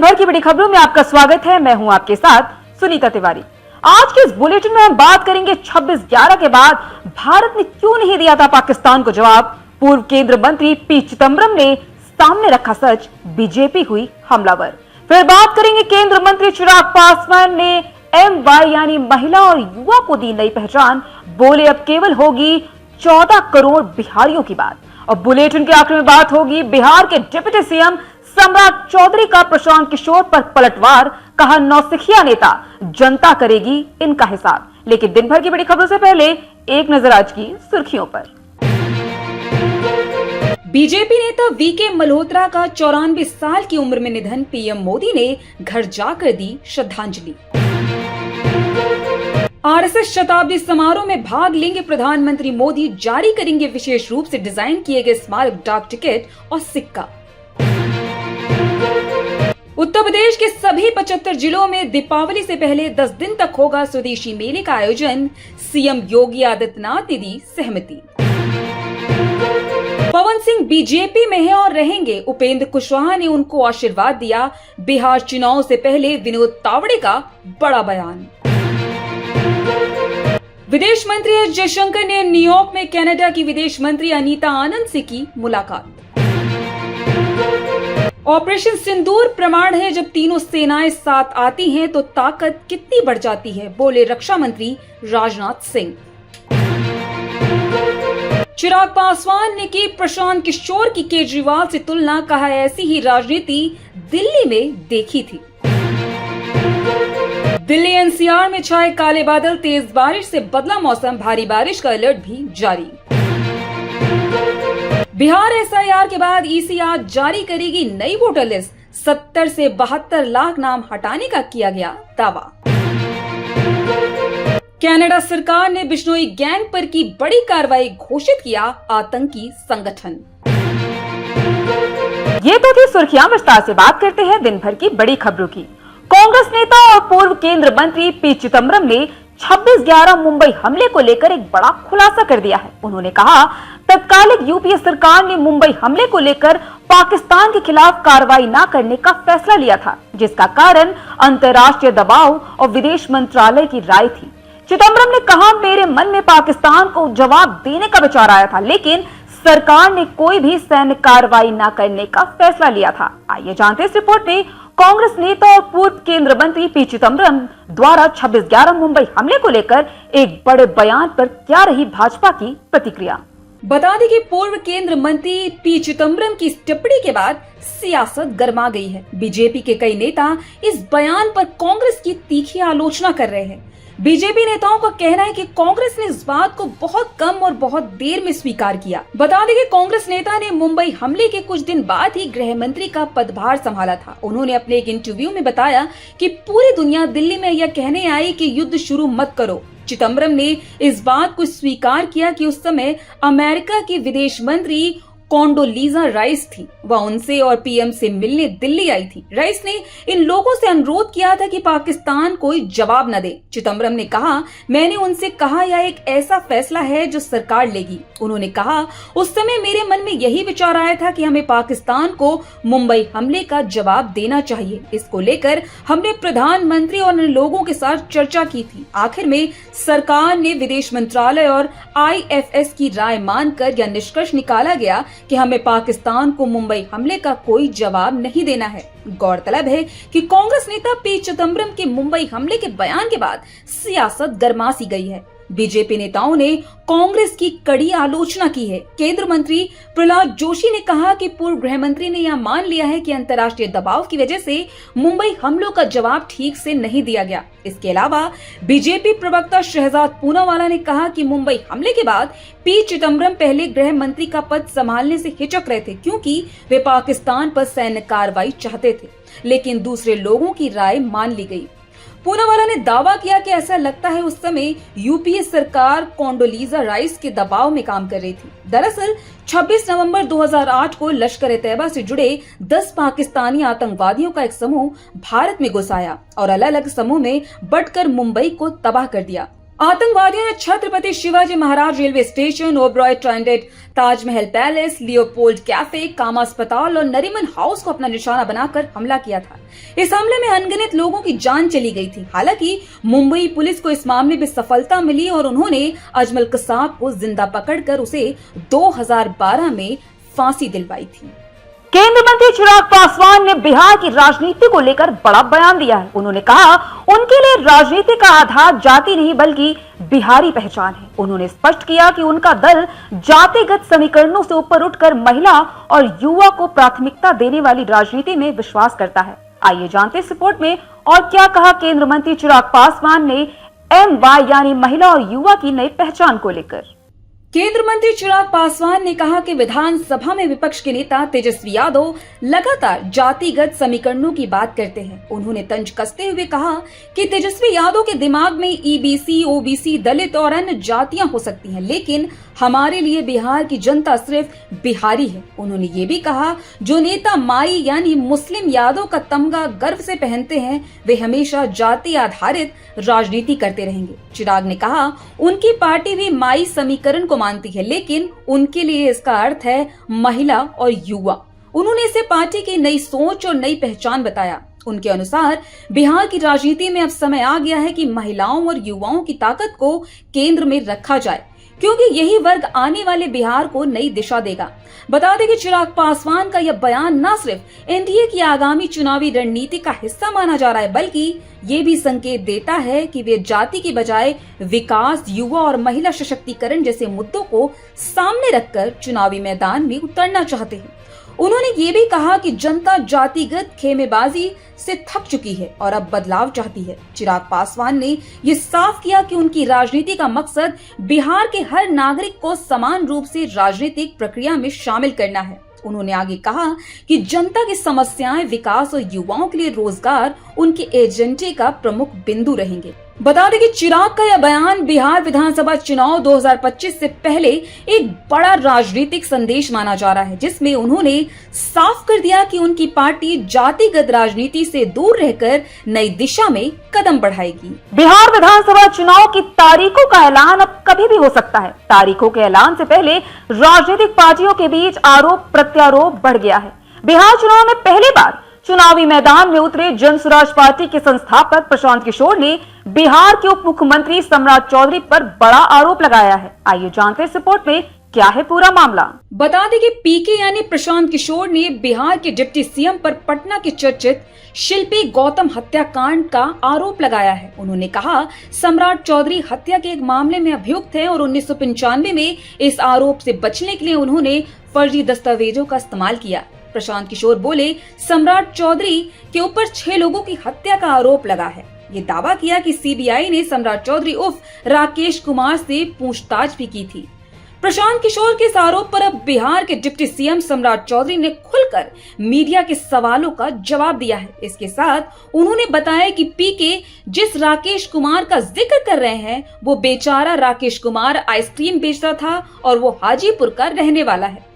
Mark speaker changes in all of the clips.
Speaker 1: भर की बड़ी खबरों में आपका स्वागत है। मैं हूं आपके साथ सुनीता तिवारी। आज के इस बुलेटिन में हम बात करेंगे 26/11 के बाद भारत ने क्यों नहीं दिया था पाकिस्तान को जवाब। पूर्व केंद्रीय मंत्री पी चिदम्बरम ने सामने रखा सच, बीजेपी हुई हमलावर। फिर बात करेंगे केंद्रीय मंत्री चिराग पासवान ने MY यानी महिला और युवा को दी नई पहचान, बोले अब केवल होगी 14 करोड़ बिहारियों की बात। और बुलेटिन के आखिर में बात होगी बिहार के डिप्टी सीएम सम्राट चौधरी का प्रशांत किशोर पर पलटवार, कहा नौसिखिया नेता जनता करेगी इनका हिसाब। लेकिन दिन भर की बड़ी खबरों से पहले एक नजर आज की सुर्खियों पर।
Speaker 2: बीजेपी नेता VK मल्होत्रा का 94 साल की उम्र में निधन, पीएम मोदी ने घर जाकर दी श्रद्धांजलि। RSS शताब्दी समारोह में भाग लेंगे प्रधानमंत्री मोदी, जारी करेंगे विशेष रूप से डिजाइन किए गए स्मारक डाक टिकट और सिक्का। उत्तर प्रदेश के सभी 75 जिलों में दीपावली से पहले 10 दिन तक होगा स्वदेशी मेले का आयोजन, सीएम योगी आदित्यनाथ ने दी सहमति। पवन सिंह बीजेपी में है और रहेंगे, उपेंद्र कुशवाहा ने उनको आशीर्वाद दिया। बिहार चुनाव से पहले विनोद तावड़े का बड़ा बयान। विदेश मंत्री एस जयशंकर ने न्यूयॉर्क में कनाडा की विदेश मंत्री अनीता आनंद से की मुलाकात। ऑपरेशन सिंदूर प्रमाण है, जब तीनों सेनाएं साथ आती हैं तो ताकत कितनी बढ़ जाती है, बोले रक्षा मंत्री राजनाथ सिंह। चिराग पासवान ने की प्रशांत किशोर की केजरीवाल से तुलना, कहा ऐसी ही राजनीति दिल्ली में देखी थी। दिल्ली NCR में छाए काले बादल, तेज बारिश से बदला मौसम, भारी बारिश का अलर्ट भी जारी। बिहार SIR के बाद EC आज जारी करेगी नई वोटर लिस्ट, 70 से 72 लाख नाम हटाने का किया गया दावा। कनाडा सरकार ने बिश्नोई गैंग पर की बड़ी कार्रवाई, घोषित किया आतंकी संगठन।
Speaker 1: ये तो थी सुर्खियां, विस्तार से बात करते हैं दिन भर की बड़ी खबरों की। कांग्रेस नेता और पूर्व केंद्रीय मंत्री पी चिदम्बरम ने 26/11 मुंबई हमले को लेकर एक बड़ा खुलासा कर दिया है। उन्होंने कहा तत्कालिक UPA सरकार ने मुंबई हमले को लेकर पाकिस्तान के खिलाफ कार्रवाई न करने का फैसला लिया था, जिसका कारण अंतर्राष्ट्रीय दबाव और विदेश मंत्रालय की राय थी। चिदम्बरम ने कहा मेरे मन में पाकिस्तान को जवाब देने का विचार आया था, लेकिन सरकार ने कोई भी सैन्य कार्रवाई न करने का फैसला लिया था। आइए जानते हैं इस रिपोर्ट में कांग्रेस नेता और पूर्व केंद्रीय मंत्री पी चिदम्बरम द्वारा 26/11 मुंबई हमले को लेकर एक बड़े बयान पर क्या रही भाजपा की प्रतिक्रिया।
Speaker 2: बता दें कि पूर्व केंद्रीय मंत्री पी चिदम्बरम की इस टिप्पणी के बाद सियासत गर्मा गई है। बीजेपी के कई नेता इस बयान पर कांग्रेस की तीखी आलोचना कर रहे हैं। बीजेपी नेताओं का कहना है कि कांग्रेस ने इस बात को बहुत कम और बहुत देर में स्वीकार किया। बता दें कि कांग्रेस नेता ने मुंबई हमले के कुछ दिन बाद ही गृह मंत्री का पदभार संभाला था। उन्होंने अपने एक इंटरव्यू में बताया कि पूरी दुनिया दिल्ली में यह कहने आई कि युद्ध शुरू मत करो। चिदम्बरम ने इस बात को स्वीकार किया कि उस समय अमेरिका की विदेश मंत्री कोंडोलीजा राइस थी, वह उनसे और PM से मिलने दिल्ली आई थी। राइस ने इन लोगों से अनुरोध किया था कि पाकिस्तान कोई जवाब न दे। चिदम्बरम ने कहा मैंने उनसे कहा यह एक ऐसा फैसला है जो सरकार लेगी। उन्होंने कहा उस समय मेरे मन में यही विचार आया था कि हमें पाकिस्तान को मुंबई हमले का जवाब देना चाहिए। इसको लेकर हमने प्रधानमंत्री और इन लोगों के साथ चर्चा की थी। आखिर में सरकार ने विदेश मंत्रालय और IFS की राय मानकर यह निष्कर्ष निकाला गया कि हमें पाकिस्तान को मुंबई हमले का कोई जवाब नहीं देना है। गौरतलब है कि कांग्रेस नेता पी चिदम्बरम के मुंबई हमले के बयान के बाद सियासत गरमासी गई है। बीजेपी नेताओं ने कांग्रेस की कड़ी आलोचना की है। केंद्रीय मंत्री प्रहलाद जोशी ने कहा कि पूर्व गृह मंत्री ने यह मान लिया है कि अंतर्राष्ट्रीय दबाव की वजह से मुंबई हमलों का जवाब ठीक से नहीं दिया गया। इसके अलावा बीजेपी प्रवक्ता शहजाद पूनावाला ने कहा कि मुंबई हमले के बाद पी चिदम्बरम पहले गृह मंत्री का पद संभालने से हिचक रहे थे, क्योंकि वे पाकिस्तान पर सैन्य कार्रवाई चाहते थे, लेकिन दूसरे लोगों की राय मान ली गई। पूनावाला ने दावा किया कि ऐसा लगता है उस समय UPA सरकार कोंडोलीजा राइस के दबाव में काम कर रही थी। दरअसल 26 नवंबर 2008 को लश्कर-ए-तैयबा से जुड़े 10 पाकिस्तानी आतंकवादियों का एक समूह भारत में घुस आया और अलग अलग समूह में बंटकर मुंबई को तबाह कर दिया। आतंकवादियों ने Chhatrapati Shivaji Maharaj railway station, Oberoi transit, Taj Mahal palace, Leopold cafe, Cama अस्पताल और नरीमन हाउस को अपना निशाना बनाकर हमला किया था। इस हमले में अनगिनत लोगों की जान चली गई थी। हालांकि मुंबई पुलिस को इस मामले में सफलता मिली और उन्होंने अजमल कसाब को जिंदा पकड़कर उसे 2012 में फांसी दिलवाई थी।
Speaker 1: केंद्रीय मंत्री चिराग पासवान ने बिहार की राजनीति को लेकर बड़ा बयान दिया है। उन्होंने कहा उनके लिए राजनीति का आधार जाति नहीं बल्कि बिहारी पहचान है। उन्होंने स्पष्ट किया कि उनका दल जातिगत समीकरणों से ऊपर उठकर महिला और युवा को प्राथमिकता देने वाली राजनीति में विश्वास करता है। आइए जानते इस रिपोर्ट में और क्या कहा केंद्रीय मंत्री चिराग पासवान ने MY यानी महिला और युवा की नई पहचान को लेकर।
Speaker 2: केंद्र मंत्री चिराग पासवान ने कहा कि विधानसभा में विपक्ष के नेता तेजस्वी यादव लगातार जातिगत समीकरणों की बात करते हैं। उन्होंने तंज कसते हुए कहा कि तेजस्वी यादव के दिमाग में EBC, OBC, दलित और अन्य जातियां हो सकती हैं, लेकिन हमारे लिए बिहार की जनता सिर्फ बिहारी है। उन्होंने ये भी कहा जो नेता माई यानी मुस्लिम यादव का तमगा गर्व से पहनते हैं वे हमेशा जाति आधारित राजनीति करते रहेंगे। चिराग ने कहा उनकी पार्टी भी माई समीकरण को मानती है, लेकिन उनके लिए इसका अर्थ है महिला और युवा। उन्होंने इसे पार्टी की नई सोच और नई पहचान बताया। उनके अनुसार बिहार की राजनीति में अब समय आ गया है कि महिलाओं और युवाओं की ताकत को केंद्र में रखा जाए, क्योंकि यही वर्ग आने वाले बिहार को नई दिशा देगा। बता दें कि चिराग पासवान का यह बयान न सिर्फ एनडीए की आगामी चुनावी रणनीति का हिस्सा माना जा रहा है, बल्कि ये भी संकेत देता है कि वे जाति के बजाय विकास, युवा और महिला सशक्तिकरण जैसे मुद्दों को सामने रखकर चुनावी मैदान में उतरना चाहते हैं। उन्होंने ये भी कहा कि जनता जातिगत खेमेबाजी से थक चुकी है और अब बदलाव चाहती है। चिराग पासवान ने ये साफ किया कि उनकी राजनीति का मकसद बिहार के हर नागरिक को समान रूप से राजनीतिक प्रक्रिया में शामिल करना है। उन्होंने आगे कहा कि जनता की समस्याएं, विकास और युवाओं के लिए रोजगार उनके एजेंडे का प्रमुख बिंदु रहेंगे। बता दें कि चिराग का यह बयान बिहार विधानसभा चुनाव 2025 से पहले एक बड़ा राजनीतिक संदेश माना जा रहा है, जिसमें उन्होंने साफ कर दिया कि उनकी पार्टी जातिगत राजनीति से दूर रहकर नई दिशा में कदम बढ़ाएगी।
Speaker 1: बिहार विधानसभा चुनाव की तारीखों का ऐलान अब कभी भी हो सकता है। तारीखों के ऐलान से पहले राजनीतिक पार्टियों के बीच आरोप प्रत्यारोप बढ़ गया है। बिहार चुनाव में पहली बार चुनावी मैदान में उतरे जन स्वराज पार्टी के संस्थापक प्रशांत किशोर ने बिहार के उप मुख्यमंत्री सम्राट चौधरी पर बड़ा आरोप लगाया है। आइए जानते हैं इस रिपोर्ट में क्या है पूरा मामला।
Speaker 2: बता दें कि पीके यानी प्रशांत किशोर ने बिहार के डिप्टी सीएम पर पटना के चर्चित शिल्पी गौतम हत्याकांड का आरोप लगाया है। उन्होंने कहा सम्राट चौधरी हत्या के एक मामले में अभियुक्त है और 1995 में इस आरोप से बचने के लिए उन्होंने फर्जी दस्तावेजों का इस्तेमाल किया। प्रशांत किशोर बोले सम्राट चौधरी के ऊपर 6 लोगों की हत्या का आरोप लगा है। ये दावा किया कि सीबीआई ने सम्राट चौधरी उर्फ राकेश कुमार से पूछताछ भी की थी। प्रशांत किशोर के इस आरोप पर अब बिहार के डिप्टी सीएम सम्राट चौधरी ने खुलकर मीडिया के सवालों का जवाब दिया है। इसके साथ उन्होंने बताया कि पीके जिस राकेश कुमार का जिक्र कर रहे हैं वो बेचारा राकेश कुमार आइसक्रीम बेचता था और वो हाजीपुर का रहने वाला है।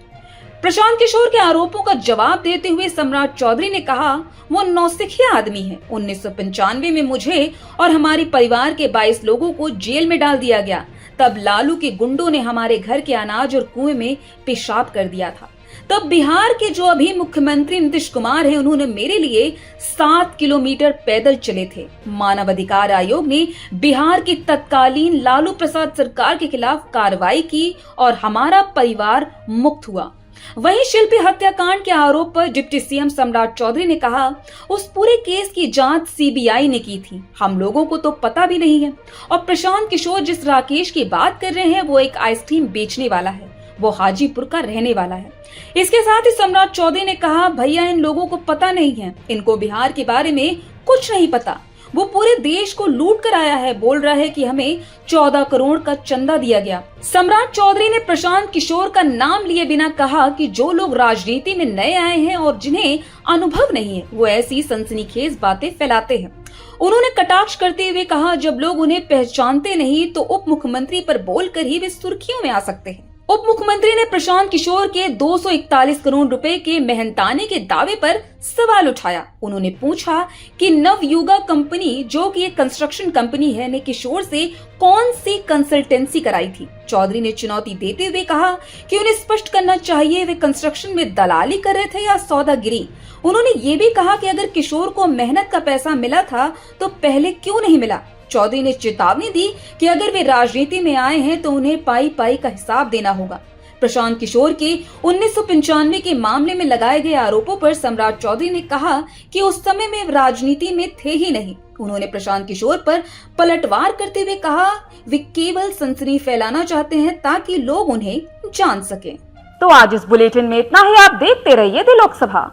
Speaker 2: प्रशांत किशोर के आरोपों का जवाब देते हुए सम्राट चौधरी ने कहा वो नौसिखिया आदमी है। 1995 में मुझे और हमारे परिवार के 22 लोगों को जेल में डाल दिया गया। तब लालू के गुंडों ने हमारे घर के अनाज और कुएं में पेशाब कर दिया था। तब बिहार के जो अभी मुख्यमंत्री नीतीश कुमार हैं, उन्होंने मेरे लिए 7 किलोमीटर पैदल चले थे। मानव अधिकार आयोग ने बिहार की तत्कालीन लालू प्रसाद सरकार के खिलाफ कार्रवाई की और हमारा परिवार मुक्त हुआ। वहीं शिल्पी हत्याकांड के आरोप पर डिप्टी सीएम सम्राट चौधरी ने कहा उस पूरे केस की जांच सीबीआई ने की थी, हम लोगों को तो पता भी नहीं है। और प्रशांत किशोर जिस राकेश की बात कर रहे हैं वो एक आइसक्रीम बेचने वाला है, वो हाजीपुर का रहने वाला है। इसके साथ ही सम्राट चौधरी ने कहा भैया इन लोगों को पता नहीं है, इनको बिहार के बारे में कुछ नहीं पता। वो पूरे देश को लूट कर आया है, बोल रहा है कि हमें 14 करोड़ का चंदा दिया गया। सम्राट चौधरी ने प्रशांत किशोर का नाम लिए बिना कहा कि जो लोग राजनीति में नए आए हैं और जिन्हें अनुभव नहीं है वो ऐसी सनसनीखेज बातें फैलाते हैं। उन्होंने कटाक्ष करते हुए कहा जब लोग उन्हें पहचानते नहीं तो उप मुख्यमंत्री पर बोलकर ही वे सुर्खियों में आ सकते हैं। उप मुख्यमंत्री ने प्रशांत किशोर के 241 करोड़ रुपए के मेहनताने के दावे पर सवाल उठाया। उन्होंने पूछा कि नवयुगा कंपनी, जो कि एक कंस्ट्रक्शन कंपनी है, ने किशोर से कौन सी कंसल्टेंसी कराई थी। चौधरी ने चुनौती देते हुए कहा कि उन्हें स्पष्ट करना चाहिए वे कंस्ट्रक्शन में दलाली कर रहे थे या सौदागिरी। उन्होंने ये भी कहा कि अगर किशोर को मेहनत का पैसा मिला था तो पहले क्यों नहीं मिला। चौधरी ने चेतावनी दी कि अगर वे राजनीति में आए हैं तो उन्हें पाई पाई का हिसाब देना होगा। प्रशांत किशोर के 1995 के मामले में लगाए गए आरोपों पर सम्राट चौधरी ने कहा कि उस समय में राजनीति में थे ही नहीं। उन्होंने प्रशांत किशोर पर पलटवार करते हुए कहा वे केवल सनसनी फैलाना चाहते हैं ताकि लोग उन्हें जान सकें।
Speaker 1: तो आज इस बुलेटिन में इतना ही। आप देखते रहिए दी लोकसभा।